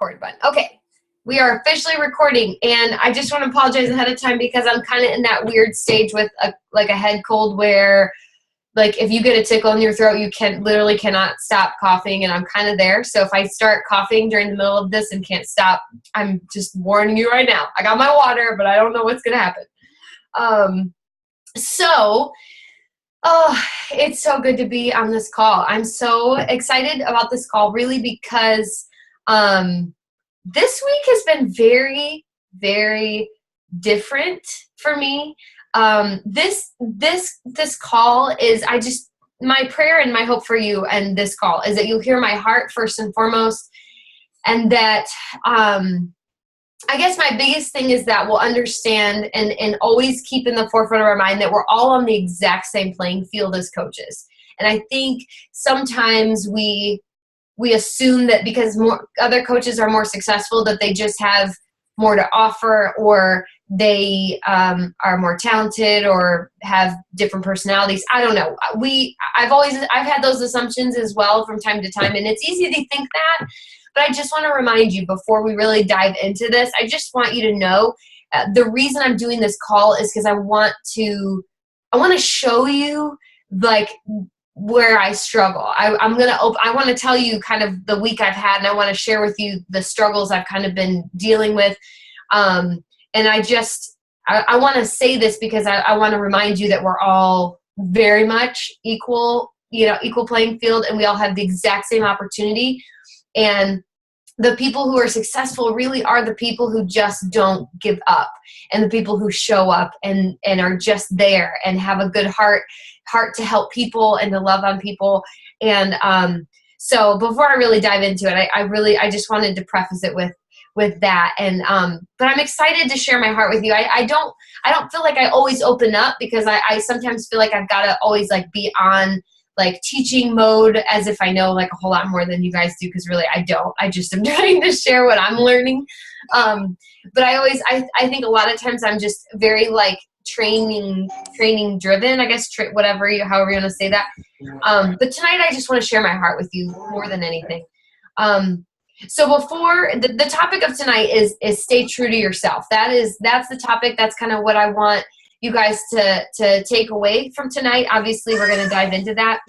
Record button. Okay, we are officially recording, and I just want to apologize ahead of time because I'm kind of in that weird stage with a head cold where, like, if you get a tickle in your throat, you literally cannot stop coughing, and I'm kind of there. So if I start coughing during the middle of this and can't stop, I'm just warning you right now. I got my water, but I don't know what's gonna happen. Oh, it's so good to be on this call. I'm so excited about this call, really, because this week has been very, very different for me. This call is, my prayer and my hope for you and this call is that you'll hear my heart first and foremost, and that I guess my biggest thing is that we'll understand and always keep in the forefront of our mind that we're all on the exact same playing field as coaches. And I think sometimes we assume that because more other coaches are more successful, that they just have more to offer, or they are more talented or have different personalities. I don't know. I've had those assumptions as well from time to time, and it's easy to think that. But I just want to remind you before we really dive into this, I just want you to know the reason I'm doing this call is because I want to show you, like, where I struggle. I want to tell you kind of the week I've had, and I want to share with you the struggles I've kind of been dealing with. And I want to say this because I want to remind you that we're all very much equal playing field, and we all have the exact same opportunity. And the people who are successful really are the people who just don't give up, and the people who show up and are just there and have a good heart to help people and to love on people. And so before I really dive into it, I just wanted to preface it with that. And but I'm excited to share my heart with you. I don't feel like I always open up, because I sometimes feel like I've got to always like be on like teaching mode, as if I know like a whole lot more than you guys do, because really I don't. I just am trying to share what I'm learning. But I think a lot of times I'm just very like training driven, I guess, however you want to say that. But tonight I just want to share my heart with you more than anything. So before the topic of tonight is stay true to yourself. That's the topic. That's kind of what I want you guys to take away from tonight. Obviously, we're going to dive into that.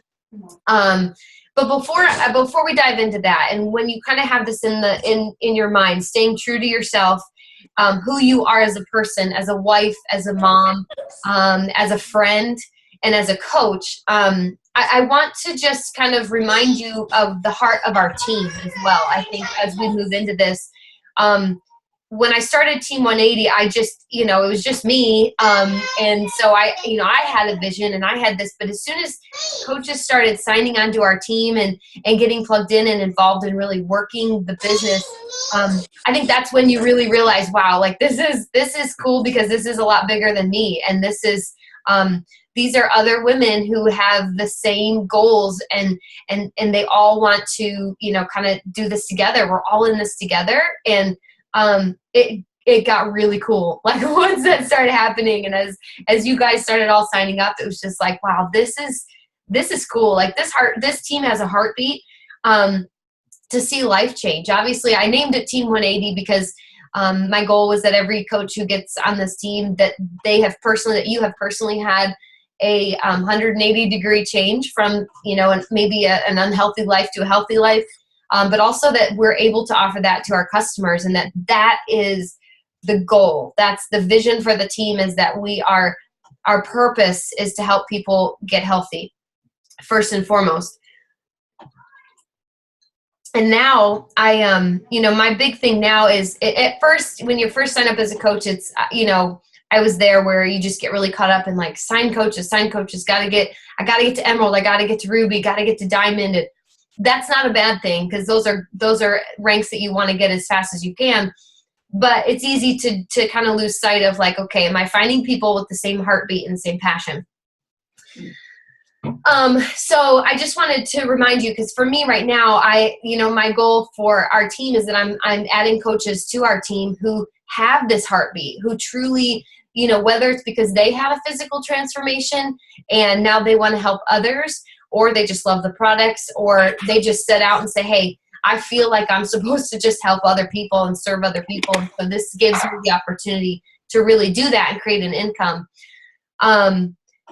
But before we dive into that, and when you kind of have this in your mind, staying true to yourself, who you are as a person, as a wife, as a mom, as a friend, and as a coach, I want to just kind of remind you of the heart of our team as well. I think as we move into this, when I started Team 180, it was just me. And so I had a vision and I had this, but as soon as coaches started signing onto our team and getting plugged in and involved in really working the business, I think that's when you really realize, wow, like this is cool, because this is a lot bigger than me. And this is, these are other women who have the same goals, and they all want to, kind of do this together. We're all in this together. And it got really cool. Like once that started happening, and as you guys started all signing up, it was just like, wow, this is cool. Like this team has a heartbeat, to see life change. Obviously, I named it Team 180 because my goal was that every coach who gets on this team, that you have personally had a 180-degree change from, maybe an unhealthy life to a healthy life. But also that we're able to offer that to our customers, and that is the goal. That's the vision for the team, is that our purpose is to help people get healthy, first and foremost. And now my big thing now is, at first, when you first sign up as a coach, it's, I was there where you just get really caught up in like sign coaches, I got to get to Emerald, I got to get to Ruby, got to get to Diamond. And that's not a bad thing, because those are ranks that you want to get as fast as you can. But it's easy to kind of lose sight of like, okay, am I finding people with the same heartbeat and the same passion? So I just wanted to remind you, because for me right now, my goal for our team is that I'm adding coaches to our team who have this heartbeat, who truly, whether it's because they had a physical transformation and now they want to help others, or they just love the products, or they just set out and say, hey, I feel like I'm supposed to just help other people and serve other people. And so this gives me the opportunity to really do that and create an income.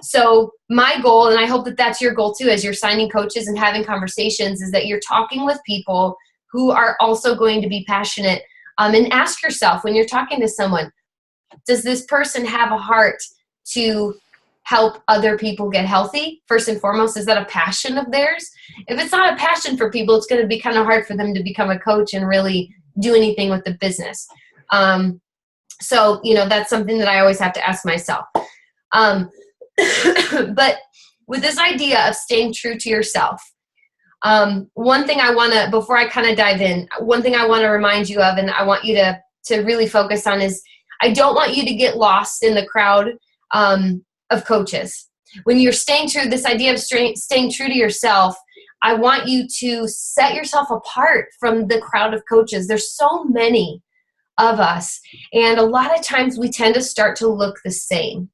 So my goal, and I hope that that's your goal too, as you're signing coaches and having conversations, is that you're talking with people who are also going to be passionate. And ask yourself when you're talking to someone, does this person have a heart to help other people get healthy? First and foremost, is that a passion of theirs? If it's not a passion for people, it's going to be kind of hard for them to become a coach and really do anything with the business. So, that's something that I always have to ask myself. But with this idea of staying true to yourself, one thing I want to, before I kind of dive in, one thing I want to remind you of, and I want you to really focus on, is I don't want you to get lost in the crowd of coaches. When you're staying true, this idea of staying true to yourself, I want you to set yourself apart from the crowd of coaches. There's so many of us, and a lot of times we tend to start to look the same.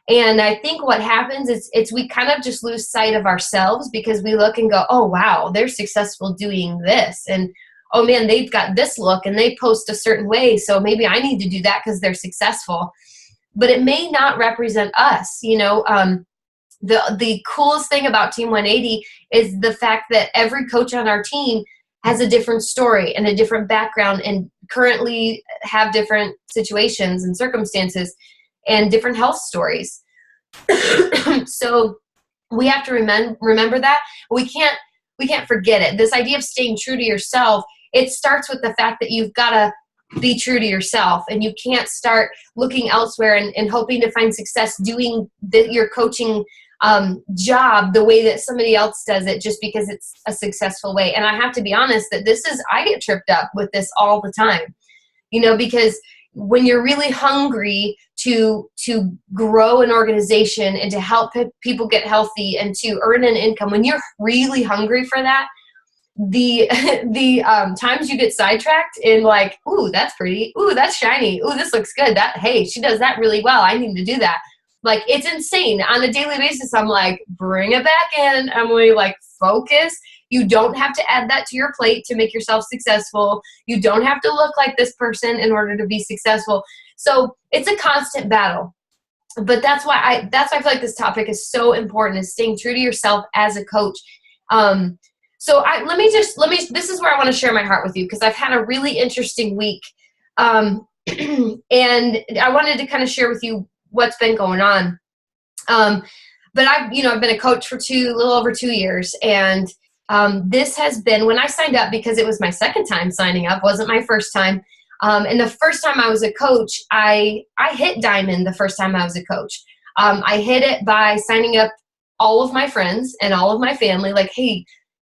And I think what happens is we kind of just lose sight of ourselves because we look and go, oh, wow, they're successful doing this. And, oh, man, they've got this look and they post a certain way, so maybe I need to do that because they're successful. But it may not represent us. The coolest thing about Team 180 is the fact that every coach on our team has a different story and a different background and currently have different situations and circumstances and different health stories. So we have to remember that. We can't forget it. This idea of staying true to yourself, it starts with the fact that you've got to be true to yourself, and you can't start looking elsewhere and hoping to find success doing your coaching job the way that somebody else does it just because it's a successful way. And I have to be honest that I get tripped up with this all the time, because when you're really hungry to grow an organization and to help people get healthy and to earn an income, when you're really hungry for that, the times you get sidetracked in like, ooh, that's pretty, ooh, that's shiny, ooh, this looks good, hey, she does that really well, I need to do that. Like, it's insane. On a daily basis, I'm like, bring it back in. I'm really like, focus. You don't have to add that to your plate to make yourself successful. You don't have to look like this person in order to be successful. So it's a constant battle. But that's why I feel like this topic is so important, is staying true to yourself as a coach. So this is where I want to share my heart with you, because I've had a really interesting week. And I wanted to kind of share with you what's been going on. But I've been a coach for a little over 2 years. And this has been, when I signed up, because it was my second time signing up, wasn't my first time. And the first time I was a coach, I hit Diamond the first time I was a coach. I hit it by signing up all of my friends and all of my family, like, hey,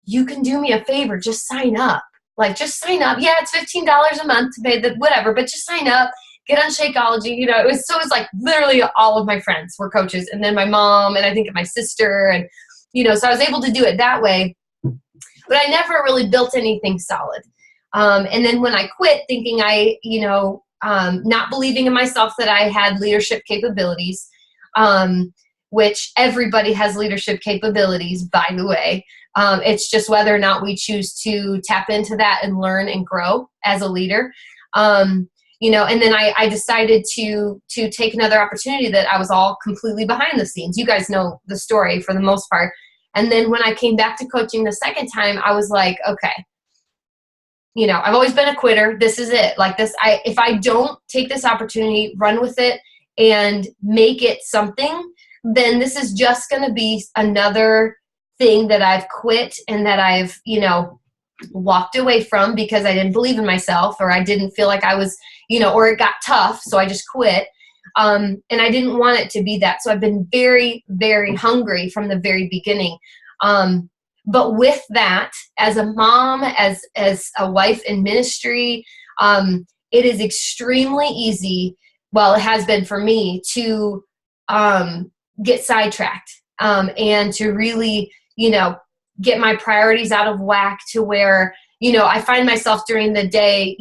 you can do me a favor, just sign up. Like, just sign up. Yeah, it's $15 a month to pay the whatever, but just sign up. Get on Shakeology. It was like literally all of my friends were coaches, and then my mom, and I think my sister, and so I was able to do it that way. But I never really built anything solid. And then when I quit, thinking not believing in myself that I had leadership capabilities, which everybody has leadership capabilities, by the way. It's just whether or not we choose to tap into that and learn and grow as a leader. And then I decided to take another opportunity that I was all completely behind the scenes. You guys know the story for the most part. And then when I came back to coaching the second time, I was like, okay, I've always been a quitter. This is it. Like this, if I don't take this opportunity, run with it, and make it something, then this is just going to be another thing that I've quit and that I've, walked away from because I didn't believe in myself, or I didn't feel like I was, or it got tough, so I just quit. And I didn't want it to be that. So I've been very, very hungry from the very beginning. But with that, as a mom, as a wife in ministry, it is extremely easy, well, it has been for me, to get sidetracked and to really, get my priorities out of whack, to where, I find myself during the day,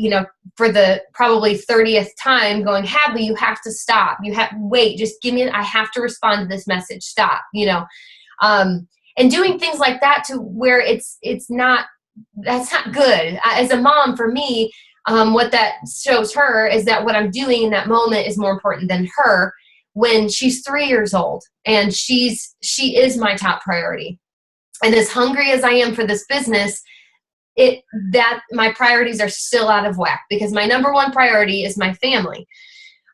for the probably 30th time going, Hadley, you have to stop. Wait, just give me, I have to respond to this message. Stop, and doing things like that to where it's not that's not good. As a mom, for me, what that shows her is that what I'm doing in that moment is more important than her when she's 3 years old, and she is my top priority. And as hungry as I am for this business, it that my priorities are still out of whack, because my number one priority is my family.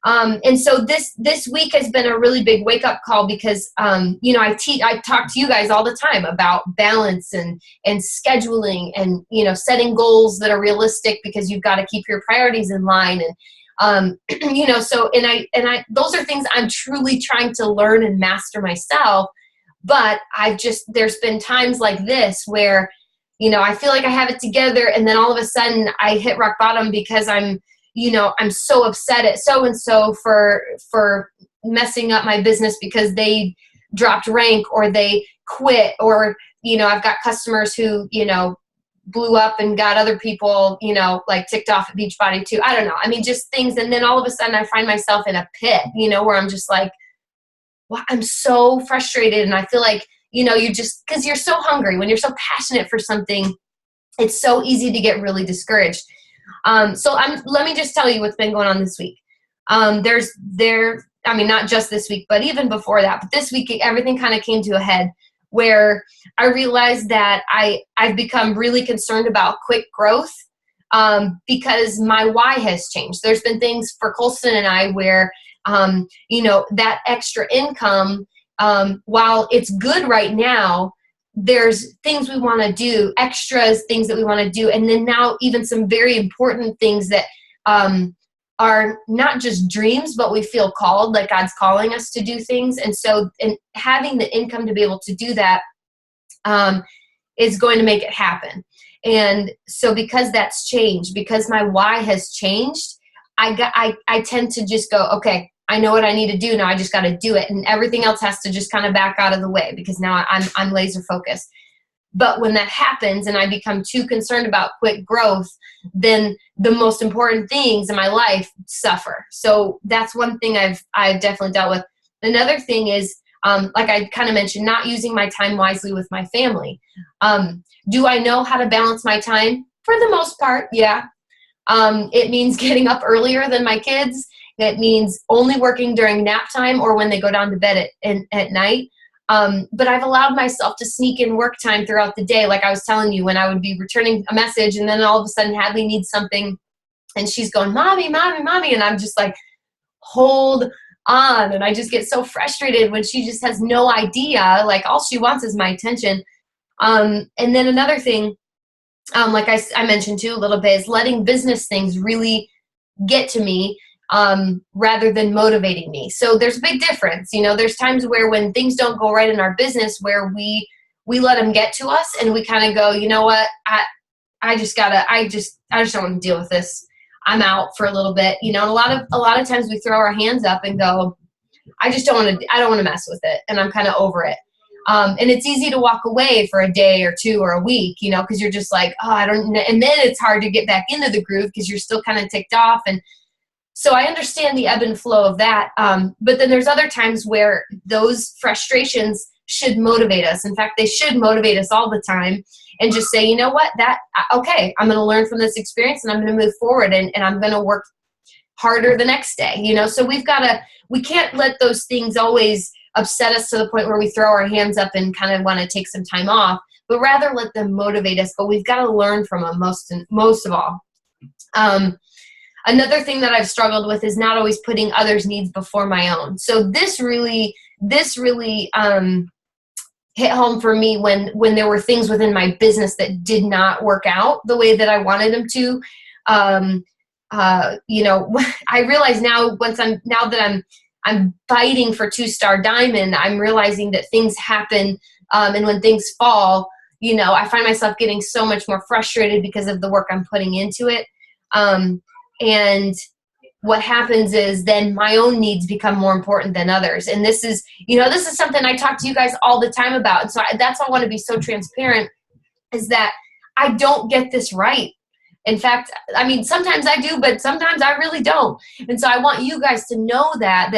And so this week has been a really big wake up call, because I talk to you guys all the time about balance and scheduling, and setting goals that are realistic, because you've got to keep your priorities in line. And so those are things I'm truly trying to learn and master myself. But there's been times like this where I feel like I have it together, and then all of a sudden I hit rock bottom, because I'm so upset at so-and-so for messing up my business because they dropped rank, or they quit, or, I've got customers who, blew up and got other people, like ticked off at Beachbody too. I don't know. I mean, just things. And then all of a sudden I find myself in a pit, where I'm just like, well, I'm so frustrated. And I feel like, because you're so hungry, when you're so passionate for something, it's so easy to get really discouraged. Let me just tell you what's been going on this week. Not just this week, but even before that, but this week, everything kind of came to a head, where I realized that I've become really concerned about quick growth, because my why has changed. There's been things for Colston and I where, that extra income, while it's good right now, there's things we want to do, extras, things that we want to do. And then now even some very important things that are not just dreams, but we feel called, like God's calling us to do things. And so, and having the income to be able to do that is going to make it happen. And so because that's changed, because my why has changed, I tend to just go, okay, I know what I need to do now. I just got to do it. And everything else has to just kind of back out of the way, because now I'm laser focused. But when that happens and I become too concerned about quick growth, then the most important things in my life suffer. So that's one thing I've definitely dealt with. Another thing is, like I kind of mentioned, not using my time wisely with my family. Do I know how to balance my time? For the most part, yeah. It means getting up earlier than my kids. It means only working during nap time or when they go down to bed at night. But I've allowed myself to sneak in work time throughout the day. Like I was telling you, when I would be returning a message, and then all of a sudden Hadley needs something and she's going, mommy, mommy, mommy. And I'm just like, hold on. And I just get so frustrated when she just has no idea. Like all she wants is my attention. And then another thing, like I mentioned too a little bit, is letting business things really get to me, rather than motivating me. So there's a big difference. There's times where when things don't go right in our business, where we let them get to us, and we kind of go, you know what, I just don't want to deal with this. I'm out for a little bit. A lot of times we throw our hands up and go, I don't want to mess with it, and I'm kind of over it. And it's easy to walk away for a day or two or a week, because you're just like, oh, I don't, and then it's hard to get back into the groove because you're still kind of ticked off. And so I understand the ebb and flow of that. But then there's other times where those frustrations should motivate us. In fact, they should motivate us all the time, and just say, you know what, okay, I'm going to learn from this experience, and I'm going to move forward, and I'm going to work harder the next day. So we can't let those things always upset us to the point where we throw our hands up and kind of want to take some time off, but rather let them motivate us. But we've got to learn from them most of all. Another thing that I've struggled with is not always putting others' needs before my own. So this really hit home for me when there were things within my business that did not work out the way that I wanted them to. I realize now, now that I'm fighting for 2-star diamond, I'm realizing that things happen, and when things fall, I find myself getting so much more frustrated because of the work I'm putting into it. And what happens is then my own needs become more important than others. And this is something I talk to you guys all the time about. And so that's why I want to be so transparent, is that I don't get this right. In fact, sometimes I do, but sometimes I really don't. And so I want you guys to know that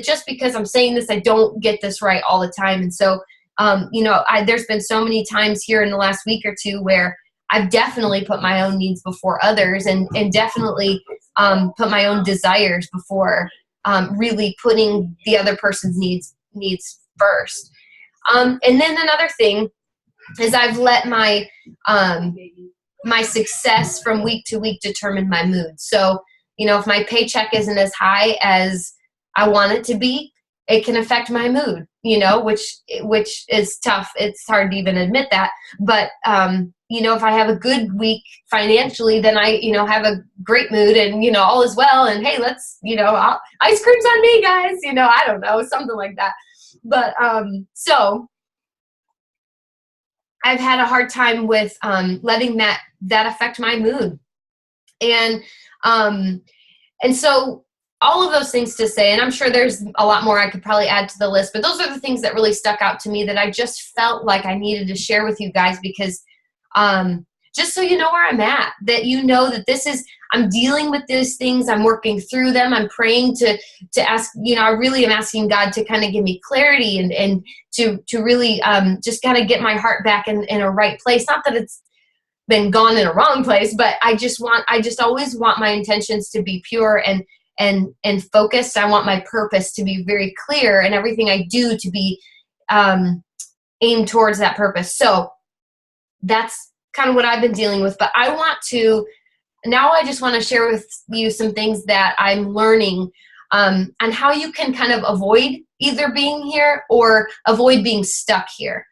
just because I'm saying this, I don't get this right all the time. And so, there's been so many times here in the last week or two where I've definitely put my own needs before others, and definitely put my own desires before really putting the other person's needs first. And then another thing is I've let my success from week to week determine my mood. So, if my paycheck isn't as high as I want it to be, it can affect my mood, which is tough. It's hard to even admit that. But, if I have a good week financially, then I, have a great mood and, all is well. And hey, let's, ice cream's on me, guys, I don't know, something like that. But, so I've had a hard time with letting that affect my mood. And so all of those things to say, and I'm sure there's a lot more I could probably add to the list, but those are the things that really stuck out to me that I just felt like I needed to share with you guys, because just so you know where I'm at, that that this is, I'm dealing with these things, I'm working through them, I'm praying to ask, I really am asking God to kind of give me clarity and to really just kind of get my heart back in a right place. Not that it's been gone in a wrong place, but I just always want my intentions to be pure and focused. I want my purpose to be very clear, and everything I do to be aimed towards that purpose. So that's kind of what I've been dealing with. But I just want to share with you some things that I'm learning on how you can kind of avoid either being here or avoid being stuck here.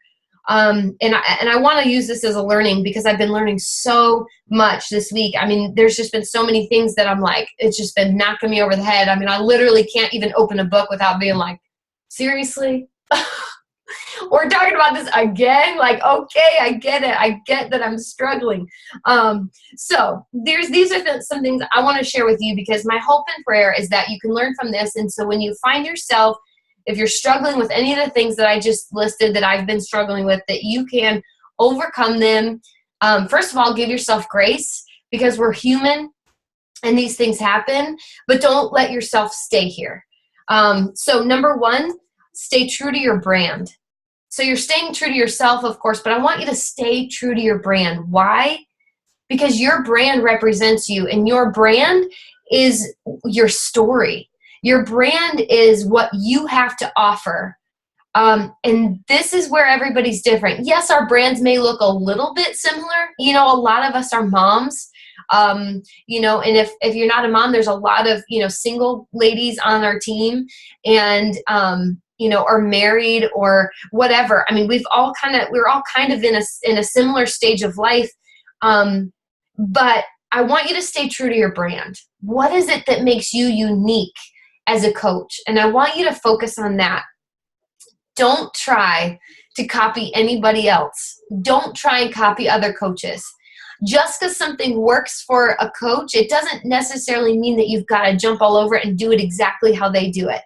And I want to use this as a learning, because I've been learning so much this week. I mean, there's just been so many things that I'm like, it's just been knocking me over the head. I mean, I literally can't even open a book without being like, seriously? We're talking about this again? Like, okay, I get it. I get that I'm struggling. So these are some things I want to share with you, because my hope and prayer is that you can learn from this. And so when you find yourself, if you're struggling with any of the things that I just listed that I've been struggling with, that you can overcome them. First of all, give yourself grace, because we're human and these things happen, but don't let yourself stay here. So number one, stay true to your brand. So you're staying true to yourself, of course, but I want you to stay true to your brand. Why? Because your brand represents you, and your brand is your story. Your brand is what you have to offer. And this is where everybody's different. Yes, our brands may look a little bit similar. A lot of us are moms. And if you're not a mom, there's a lot of, single ladies on our team, and, or married or whatever. I mean, we're all kind of in a similar stage of life. But I want you to stay true to your brand. What is it that makes you unique as a coach? And I want you to focus on that. Don't try to copy anybody else. Don't try and copy other coaches. Just because something works for a coach, it doesn't necessarily mean that you've got to jump all over it and do it exactly how they do it.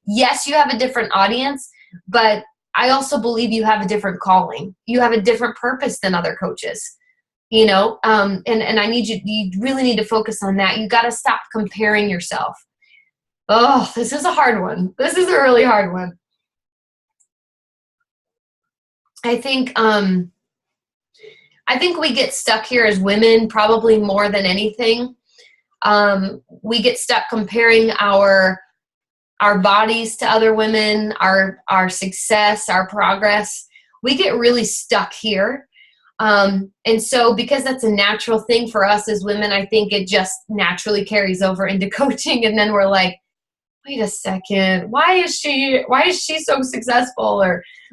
Yes, you have a different audience, but I also believe you have a different calling. You have a different purpose than other coaches. And I need you really need to focus on that. You got to stop comparing yourself. Oh, this is a hard one. This is a really hard one. I think we get stuck here as women, probably more than anything. We get stuck comparing our bodies to other women, our success, our progress. We get really stuck here. And so because that's a natural thing for us as women, I think it just naturally carries over into coaching. And then we're like, wait a second, why is she so successful?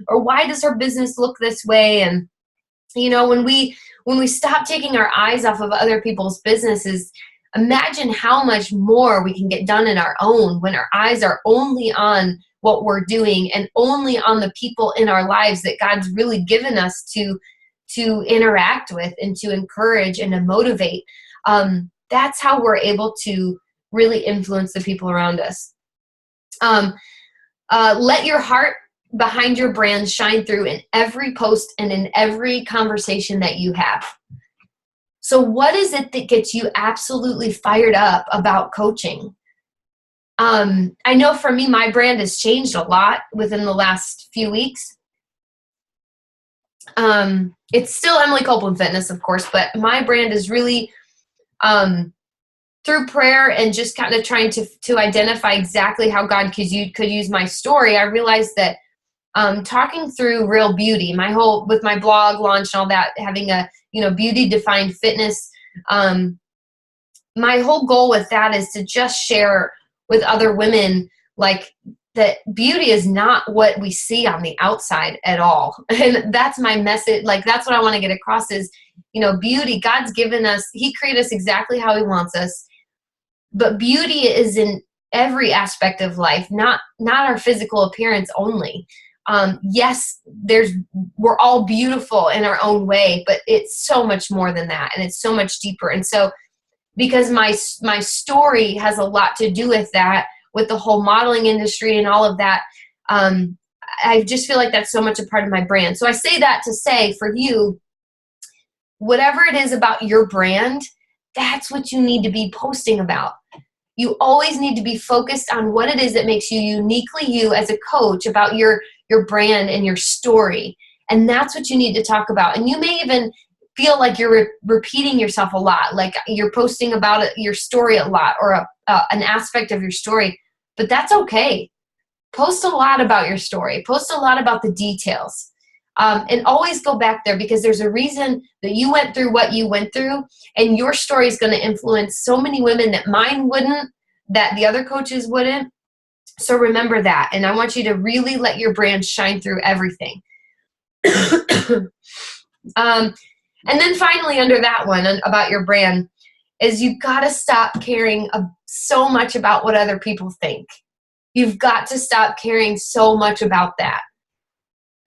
Or why does her business look this way? And, when we stop taking our eyes off of other people's businesses, imagine how much more we can get done in our own when our eyes are only on what we're doing and only on the people in our lives that God's really given us to interact with and to encourage and to motivate. That's how we're able to really influence the people around us. Let your heart behind your brand shine through in every post and in every conversation that you have. So what is it that gets you absolutely fired up about coaching? I know for me, my brand has changed a lot within the last few weeks. It's still Emily Copeland Fitness, of course, but my brand is really through prayer and just kind of trying to identify exactly how God could use my story. I realized that talking through Real Beauty, with my blog launch and all that, having a beauty defined fitness, my whole goal with that is to just share with other women like that beauty is not what we see on the outside at all. And that's my message. Like, that's what I want to get across is, beauty, God's given us, he created us exactly how he wants us. But beauty is in every aspect of life, not our physical appearance only. Yes, we're all beautiful in our own way, but it's so much more than that, and it's so much deeper. And so, because my story has a lot to do with that, with the whole modeling industry and all of that, I just feel like that's so much a part of my brand. So I say that to say, for you, whatever it is about your brand, that's what you need to be posting about. You always need to be focused on what it is that makes you uniquely you as a coach, about your brand and your story. And that's what you need to talk about. And you may even feel like you're repeating yourself a lot, like you're posting about your story a lot, or an aspect of your story, but that's okay. Post a lot about your story. Post a lot about the details. And always go back there, because there's a reason that you went through what you went through, and your story is going to influence so many women that mine wouldn't, that the other coaches wouldn't. So remember that. And I want you to really let your brand shine through everything. And then finally, under that one, about your brand, is you've got to stop caring so much about what other people think. You've got to stop caring so much about that.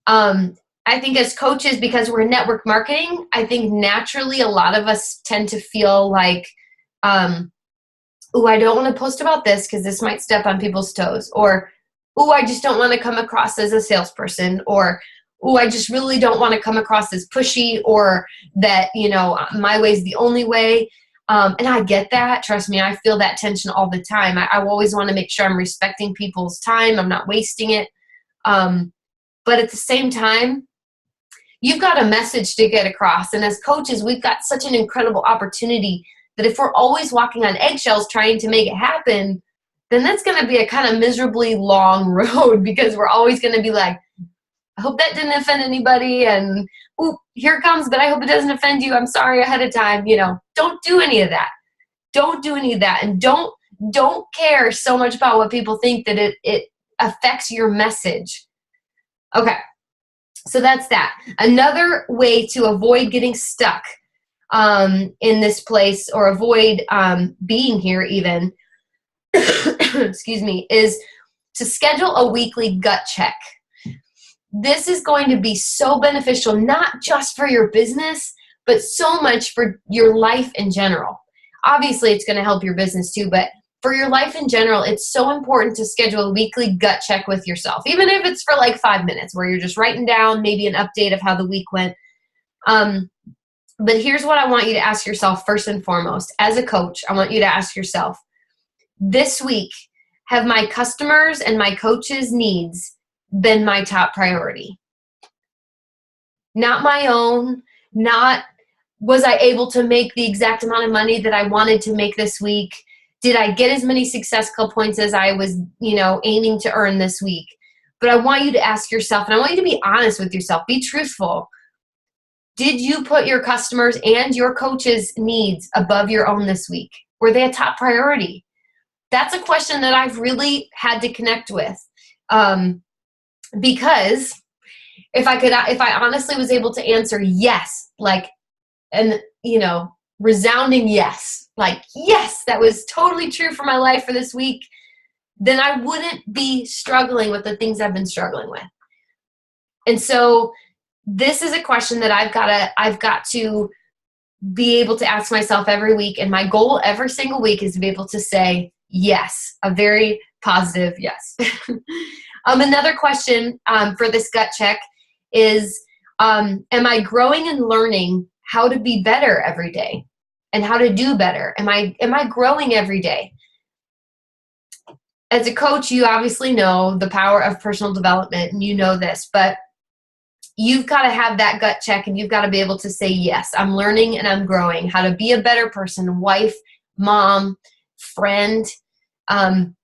I think as coaches, because we're in network marketing, I think naturally a lot of us tend to feel like, I don't want to post about this because this might step on people's toes. Or, I just don't want to come across as a salesperson. Or, I just really don't want to come across as pushy, or that, my way is the only way. And I get that. Trust me, I feel that tension all the time. I always want to make sure I'm respecting people's time. I'm not wasting it. But at the same time, you've got a message to get across. And as coaches, we've got such an incredible opportunity that if we're always walking on eggshells trying to make it happen, then that's going to be a kind of miserably long road, because we're always going to be like, I hope that didn't offend anybody, and here it comes, but I hope it doesn't offend you. I'm sorry ahead of time. Don't do any of that. Don't do any of that. And don't care so much about what people think that it affects your message. Okay. So that's that. Another way to avoid getting stuck in this place, or avoid being here even, excuse me, is to schedule a weekly gut check. This is going to be so beneficial, not just for your business, but so much for your life in general. Obviously, it's going to help your business too, but for your life in general, it's so important to schedule a weekly gut check with yourself, even if it's for like 5 minutes, where you're just writing down maybe an update of how the week went. But here's what I want you to ask yourself first and foremost. As a coach, I want you to ask yourself, this week, have my customers and my coaches' needs been my top priority? Not my own, not was I able to make the exact amount of money that I wanted to make this week? Did I get as many success club points as I was, aiming to earn this week? But I want you to ask yourself, and I want you to be honest with yourself, be truthful. Did you put your customers and your coaches' needs above your own this week? Were they a top priority? That's a question that I've really had to connect with. Because if I honestly was able to answer yes, resounding yes, like, yes, that was totally true for my life for this week, then I wouldn't be struggling with the things I've been struggling with. And so this is a question that I've got to be able to ask myself every week. And my goal every single week is to be able to say yes, a very positive yes. Another question for this gut check is, am I growing and learning how to be better every day and how to do better? Am I growing every day? As a coach, you obviously know the power of personal development, and you know this, but you've got to have that gut check, and you've got to be able to say, yes, I'm learning and I'm growing how to be a better person, wife, mom, friend. And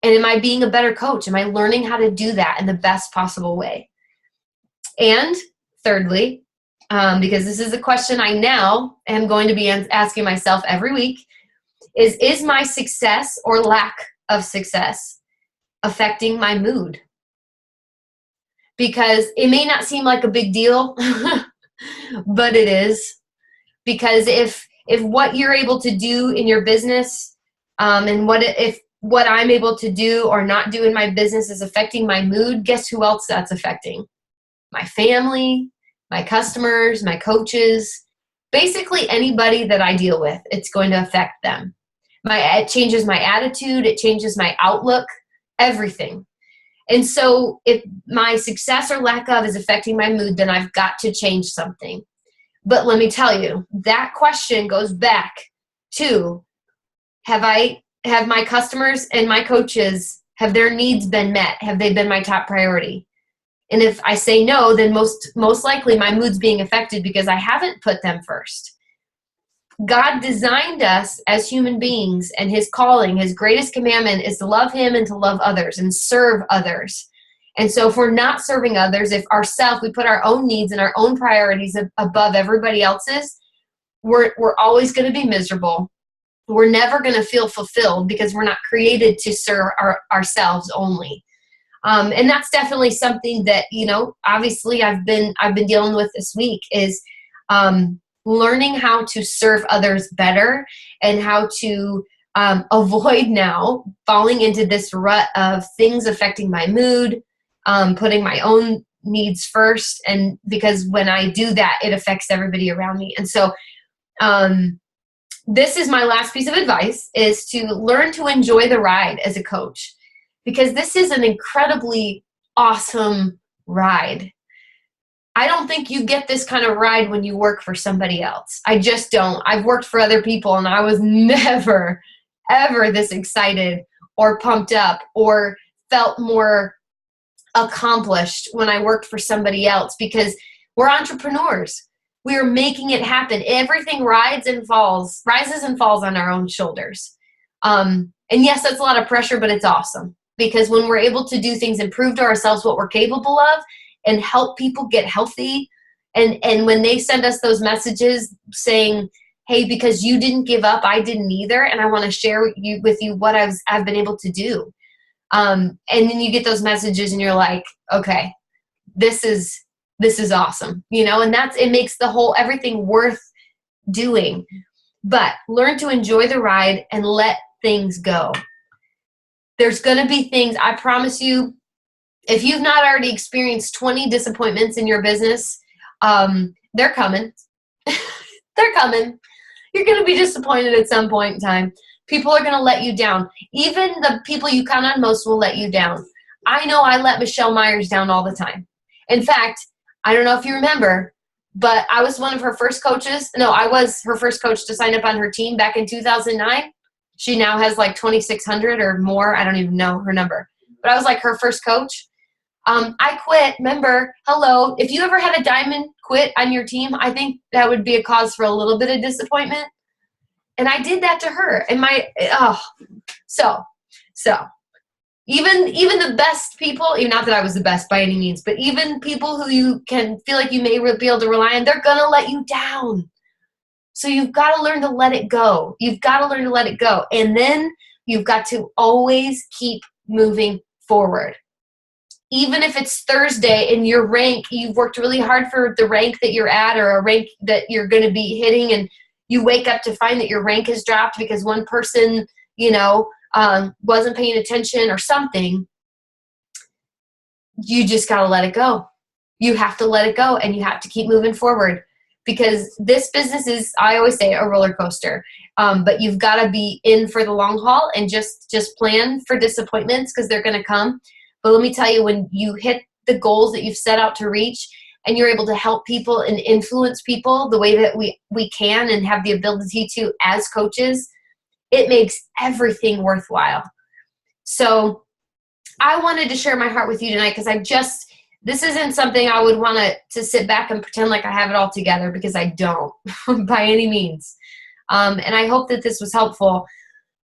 am I being a better coach? Am I learning how to do that in the best possible way? And thirdly, because this is a question I now am going to be asking myself every week, is my success or lack of success affecting my mood? Because it may not seem like a big deal, but it is. Because if what you're able to do in your business, and if what I'm able to do or not do in my business is affecting my mood, guess who else that's affecting? My family, my customers, my coaches, basically anybody that I deal with, it's going to affect them. It changes my attitude, it changes my outlook, everything. And so if my success or lack of is affecting my mood, then I've got to change something. But let me tell you, that question goes back to, have my customers and my coaches, have their needs been met? Have they been my top priority? And if I say no, then most likely my mood's being affected because I haven't put them first. God designed us as human beings, and his calling, his greatest commandment is to love him and to love others and serve others. And so if we're not serving others, if we put our own needs and our own priorities above everybody else's, we're always going to be miserable. We're never going to feel fulfilled because we're not created to serve ourselves only. And that's definitely something that, obviously I've been dealing with this week is learning how to serve others better and how to avoid now falling into this rut of things affecting my mood, putting my own needs first. And because when I do that, it affects everybody around me. And so this is my last piece of advice, is to learn to enjoy the ride as a coach, because this is an incredibly awesome ride. I don't think you get this kind of ride when you work for somebody else. I just don't. I've worked for other people and I was never, ever this excited or pumped up or felt more accomplished when I worked for somebody else, because we're entrepreneurs. We are making it happen. Everything rises and falls on our own shoulders. And yes, that's a lot of pressure, but it's awesome, because when we're able to do things and prove to ourselves what we're capable of and help people get healthy, and when they send us those messages saying, hey, because you didn't give up, I didn't either, and I want to share with you what I've been able to do. And then you get those messages and you're like, okay, this is awesome, and it makes everything worth doing. But learn to enjoy the ride and let things go. There's going to be things, I promise you, if you've not already experienced 20 disappointments in your business, they're coming. They're coming. You're going to be disappointed at some point in time. People are going to let you down. Even the people you count on most will let you down. I know I let Michelle Myers down all the time. In fact, I don't know if you remember, but I was one of her first coaches. No, I was her first coach to sign up on her team back in 2009. She now has like 2,600 or more. I don't even know her number. But I was like her first coach. I quit. Remember, hello, if you ever had a diamond quit on your team, I think that would be a cause for a little bit of disappointment. And I did that to her. And so even the best people, even not that I was the best by any means, but even people who you can feel like you may be able to rely on, they're going to let you down. So you've got to learn to let it go. You've got to learn to let it go. And then you've got to always keep moving forward. Even if it's Thursday and your rank, you've worked really hard for the rank that you're at or a rank that you're going to be hitting, and you wake up to find that your rank has dropped because one person, wasn't paying attention or something, you just got to let it go. You have to let it go, and you have to keep moving forward, because this business is, I always say, a roller coaster. But you've got to be in for the long haul and just plan for disappointments, because they're going to come. But let me tell you, when you hit the goals that you've set out to reach and you're able to help people and influence people the way that we can and have the ability to as coaches, it makes everything worthwhile. So I wanted to share my heart with you tonight, because this isn't something I would want to sit back and pretend like I have it all together, because I don't by any means. And I hope that this was helpful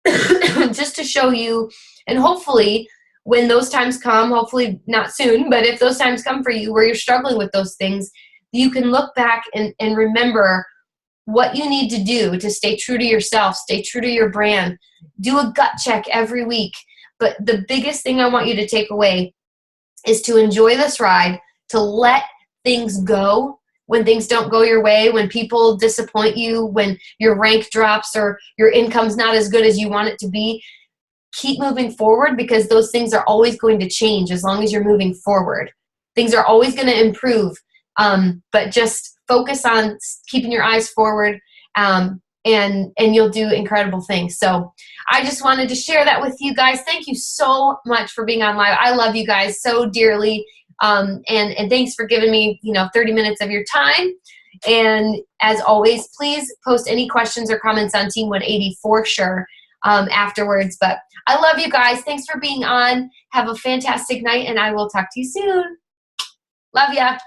just to show you, and hopefully when those times come, hopefully not soon, but if those times come for you where you're struggling with those things, you can look back and remember what you need to do to stay true to yourself, stay true to your brand. Do a gut check every week. But the biggest thing I want you to take away is to enjoy this ride, to let things go when things don't go your way, when people disappoint you, when your rank drops or your income's not as good as you want it to be. Keep moving forward, because those things are always going to change as long as you're moving forward. Things are always going to improve, but just focus on keeping your eyes forward, and you'll do incredible things. So I just wanted to share that with you guys. Thank you so much for being on live. I love you guys so dearly, and thanks for giving me 30 minutes of your time. And as always, please post any questions or comments on Team 180 for sure afterwards. But I love you guys. Thanks for being on. Have a fantastic night, and I will talk to you soon. Love ya.